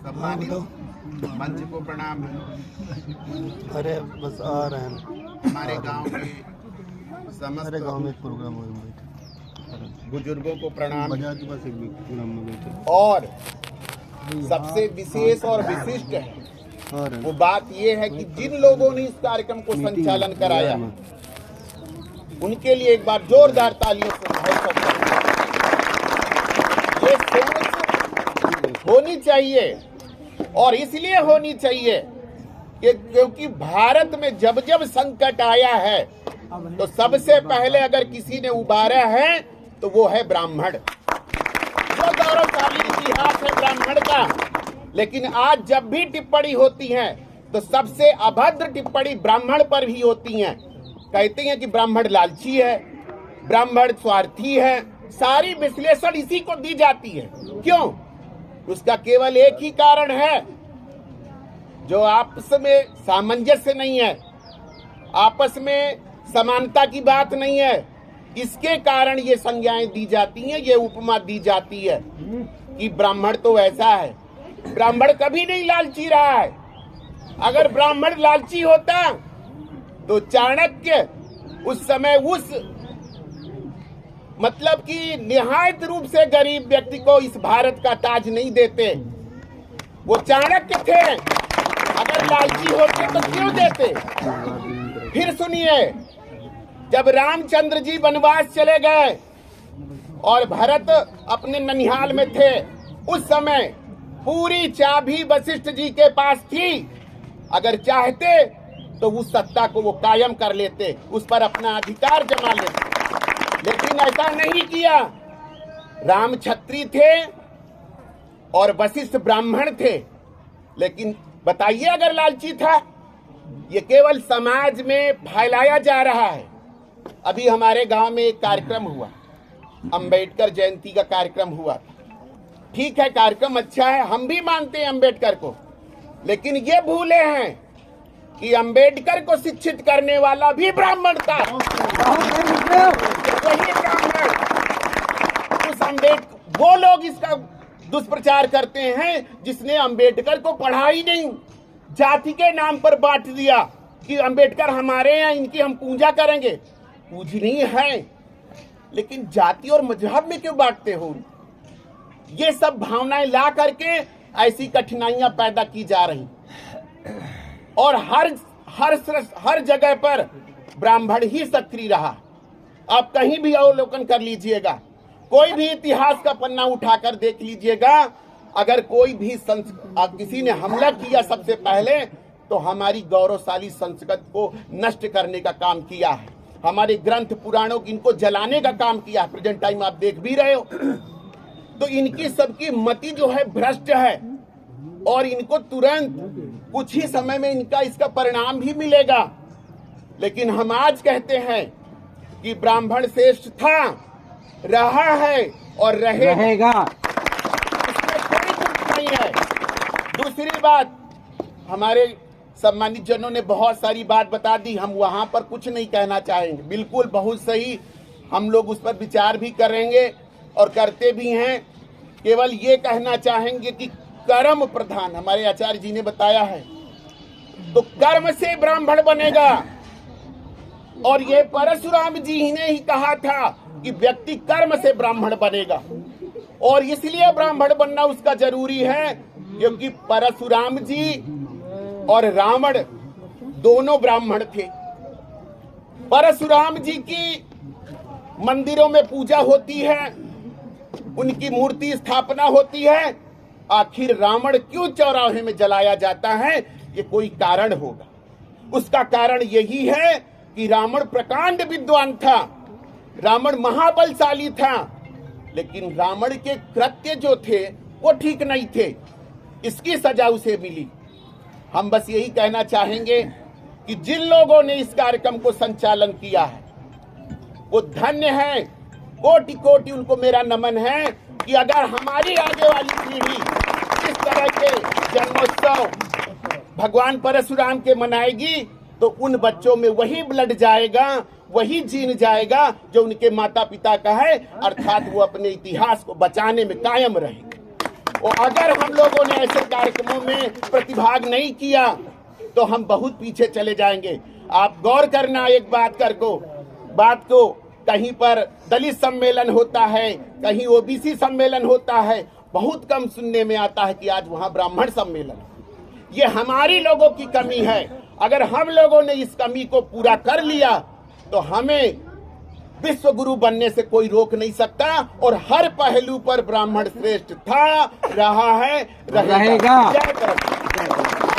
सम्मानित मंच को प्रणाम है। अरे बस आ रहे हैं हमारे गांव के समस्त गांव में एक प्रोग्राम हो बुजुर्गों को प्रणाम बाजार के पास एक प्रोग्राम में बैठे और सबसे विशेष और विशिष्ट है वो बात ये है कि जिन लोगों ने इस कार्यक्रम को संचालन कराया उनके लिए एक बार जोरदार तालियों से ये सोच होनी चाहिए और इसलिए होनी चाहिए कि क्योंकि भारत में जब जब संकट आया है तो सबसे पहले अगर किसी ने उबारा है तो वो है ब्राह्मण। जो गौरवशाली इतिहास है ब्राह्मण का, लेकिन आज जब भी टिप्पणी होती है तो सबसे अभद्र टिप्पणी ब्राह्मण पर भी होती है। कहते हैं कि ब्राह्मण लालची है, ब्राह्मण स्वार्थी है, सारी विश्लेषण इसी को दी जाती है। क्यों? उसका केवल एक ही कारण है, जो आपस में सामंजस्य नहीं है, आपस में समानता की बात नहीं है। इसके कारण ये संज्ञाएं दी जाती हैं, ये उपमा दी जाती है कि ब्राह्मण तो ऐसा है। ब्राह्मण कभी नहीं लालची रहा है। अगर ब्राह्मण लालची होता तो चाणक्य उस समय उस मतलब कि निहायत रूप से गरीब व्यक्ति को इस भारत का ताज नहीं देते। वो चाणक्य थे, अगर लालची होते तो क्यों देते? फिर सुनिए, जब रामचंद्र जी वनवास चले गए और भरत अपने ननिहाल में थे, उस समय पूरी चाबी वशिष्ठ जी के पास थी। अगर चाहते तो उस सत्ता को वो कायम कर लेते, उस पर अपना अधिकार जमा लेते, लेकिन ऐसा नहीं किया। राम क्षत्रिय थे और वशिष्ठ ब्राह्मण थे। लेकिन बताइए, अगर लालची था, ये केवल समाज में फैलाया जा रहा है। अभी हमारे गांव में एक कार्यक्रम हुआ, अंबेडकर जयंती का कार्यक्रम हुआ। ठीक है, कार्यक्रम अच्छा है, हम भी मानते हैं अंबेडकर को, लेकिन ये भूले हैं कि अंबेडकर को शिक्षित करने वाला भी ब्राह्मण था। वही ब्राह्मण उस अंबेडकर, वो लोग इसका दुष्प्रचार करते हैं जिसने अंबेडकर को पढ़ा ही नहीं, जाति के नाम पर बांट दिया कि अंबेडकर हमारे हैं, इनकी हम पूजा करेंगे। पूजनीय है, लेकिन जाति और मजहब में क्यों बांटते हो? ये सब भावनाएं ला करके ऐसी कठिनाइयां पैदा की जा रही और हर जगह पर ब्राह्मण ही सक्रिय रहा। आप कहीं भी अवलोकन कर लीजिएगा, कोई भी इतिहास का पन्ना उठाकर देख लीजिएगा, अगर कोई भी किसी ने हमला किया सबसे पहले तो हमारी गौरवशाली संस्कृति को नष्ट करने का काम किया है। हमारे ग्रंथ पुराणों की इनको जलाने का काम किया है। प्रेजेंट टाइम आप देख भी रहे हो। तो इनकी सबकी मति जो है भ्रष्ट है और इनको तुरंत कुछ ही समय में इनका इसका परिणाम भी मिलेगा। लेकिन हम आज कहते हैं कि ब्राह्मण श्रेष्ठ था, रहा है और रहेगा। इसमें कोई दुख नहीं है। दूसरी बात, हमारे सम्मानित जनों ने बहुत सारी बात बता दी, हम वहां पर कुछ नहीं कहना चाहेंगे। बिल्कुल बहुत सही, हम लोग उस पर विचार भी करेंगे और करते भी हैं। केवल ये कहना चाहेंगे कि कर्म प्रधान, हमारे आचार्य जी ने बताया है, तो कर्म से ब्राह्मण बनेगा। और ये परशुराम जी ने ही कहा था कि व्यक्ति कर्म से ब्राह्मण बनेगा, और इसलिए ब्राह्मण बनना उसका जरूरी है क्योंकि परशुराम जी और रावण दोनों ब्राह्मण थे। परशुराम जी की मंदिरों में पूजा होती है, उनकी मूर्ति स्थापना होती है। आखिर रावण क्यों चौराहे में जलाया जाता है? ये कोई कारण होगा। उसका कारण यही है कि रावण प्रकांड विद्वान था, रावण महाबलशाली था, लेकिन रावण के कृत्य जो थे वो ठीक नहीं थे, इसकी सजा उसे मिली। हम बस यही कहना चाहेंगे कि जिन लोगों ने इस कार्यक्रम को संचालन किया है वो धन्य है, कोटि कोटि उनको मेरा नमन है कि अगर हमारी आगे वाली पीढ़ी इस तरह के जन्मोत्सव भगवान परशुराम के मनाएगी तो उन बच्चों में वही ब्लड जाएगा, वही जीन जाएगा जो उनके माता पिता का है, अर्थात वो अपने इतिहास को बचाने में कायम रहेंगे। और अगर हम लोगों ने ऐसे कार्यक्रमों में प्रतिभाग नहीं किया तो हम बहुत पीछे चले जाएंगे। आप गौर करना एक बात को कहीं पर दलित सम्मेलन होता है, कहीं ओबीसी सम्मेलन होता है, बहुत कम सुनने में आता है कि आज वहां ब्राह्मण सम्मेलन। ये हमारी लोगों की कमी है। अगर हम लोगों ने इस कमी को पूरा कर लिया तो हमें विश्व गुरु बनने से कोई रोक नहीं सकता और हर पहलू पर ब्राह्मण श्रेष्ठ था, रहा है, रहेगा। जय करम।